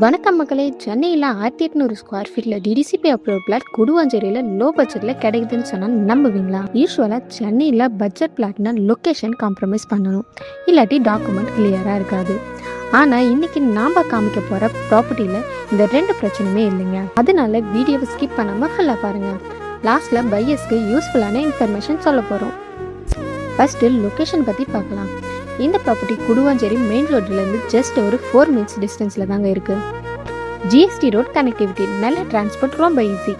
வணக்கம் மக்களே. சென்னையில் 1800 ஸ்கொயர் ஃபீட்டில் டிடிசிபி அப்ரூவல் பிளாட் குடுவாஞ்சேரியில் லோ பட்ஜெட்டில் கிடைக்குதுன்னு சொன்னால் நம்புவீங்களா? யூஸ்வலாக சென்னையில் பட்ஜெட் பிளாட்னா லொக்கேஷன் காம்ப்ரமைஸ் பண்ணணும், இல்லாட்டி டாக்குமெண்ட் கிளியராக இருக்காது. ஆனால் இன்னைக்கு நாம் காமிக்க போகிற ப்ராப்பர்ட்டியில் இந்த ரெண்டு பிரச்சனையுமே இல்லைங்க. அதனால வீடியோவை ஸ்கிப் பண்ணாமல் ஃபுல்லாக பாருங்கள். லாஸ்ட்டில் பையர்ஸ்க்கு யூஸ்ஃபுல்லான இன்ஃபர்மேஷன் சொல்ல போகிறோம். ஃபஸ்ட்டு லொக்கேஷன் பற்றி பார்க்கலாம். இந்த ப்ராப்பர்ட்டி குடுவாஞ்சேரி மெயின் ரோட்லேருந்து ஜஸ்ட் ஒரு 4 மினிட்ஸ் டிஸ்டன்ஸில் தாங்க இருக்குது. ஜிஎஸ்டி ரோட் கனெக்டிவிட்டி, நல்ல டிரான்ஸ்போர்ட், ரொம்ப ஈஸி.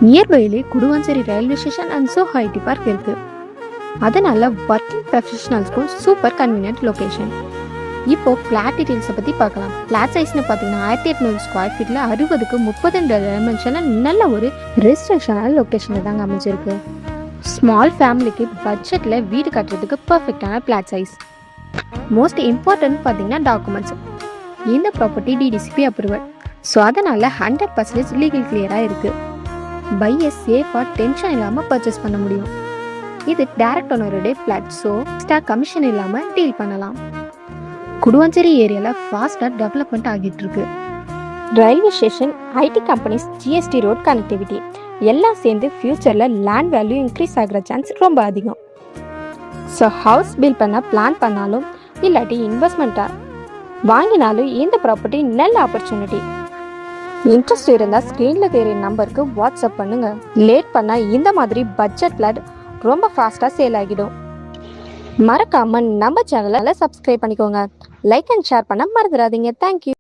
நியர்பைலே Guduvanchery railway station and Zoho IT park இருக்குது. அதனால ஒர்க்கிங் ப்ரொஃபஷனல்ஸ்க்கும் சூப்பர் கன்வீனியன்ட் லொக்கேஷன். இப்போ ஃப்ளாட் டீட்டெயில்ஸை பற்றி பார்க்கலாம். ஃப்ளாட் சைஸ்னு பார்த்தீங்கன்னா 1800 ஸ்கொயர் ஃபீட்டில் 60க்கு 30 டைமென்ஷனில் நல்ல ஒரு ரெசிடென்ஷியல் லொக்கேஷனில் தாங்க அமைஞ்சிருக்கு. ஸ்மால் ஃபேமிலிக்கு பட்ஜெட்டில் வீடு கட்டுறதுக்கு பர்ஃபெக்டான பிளாட் சைஸ். மோஸ்ட் இம்பார்ட்டன்ட் பார்த்தீங்கன்னா டாக்குமெண்ட்ஸ். இந்த ப்ராப்பர்ட்டி டிடிசிபி அப்ரூவல், ஸோ அதனால் 100% லீகல் கிளியராக இருக்குது. பையர் சேஃபாக டென்ஷன் இல்லாமல் பர்ச்சேஸ் பண்ண முடியும். இது டைரக்ட் ஓனருடைய பிளாட், ஸோ எக்ஸ்ட்ரா கமிஷன் இல்லாமல் டீல் பண்ணலாம். குடுவாஞ்சேரி ஏரியாவில் ஃபாஸ்ட்டாக டெவலப்மெண்ட் ஆகிட்டு இருக்கு. Railway station, IT companies, GST road connectivity எல்லாம் சேர்ந்து ஃப்யூச்சரில் லேண்ட் வேல்யூ இன்க்ரீஸ் ஆகிற சான்ஸ் ரொம்ப அதிகம். ஸோ ஹவுஸ் பில்ட் பண்ண பிளான் பண்ணாலும் இல்லாட்டி இன்வெஸ்ட்மெண்ட்டாக வாங்கினாலும் இந்த ப்ராப்பர்ட்டி நல்ல ஆப்பர்ச்சுனிட்டி. இன்ட்ரெஸ்ட் இருந்தால் ஸ்க்ரீனில் தெரிய நம்பருக்கு வாட்ஸ்அப் பண்ணுங்கள். லேட் பண்ணால் இந்த மாதிரி பட்ஜெட் பிளாட் ரொம்ப ஃபாஸ்ட்டாக சேல் ஆகிடும். மறக்காமல் நம்ம சேனலை சப்ஸ்கிரைப் பண்ணிக்கோங்க. லைக் அண்ட் ஷேர் பண்ண மறந்துடாதீங்க. தேங்க்யூ.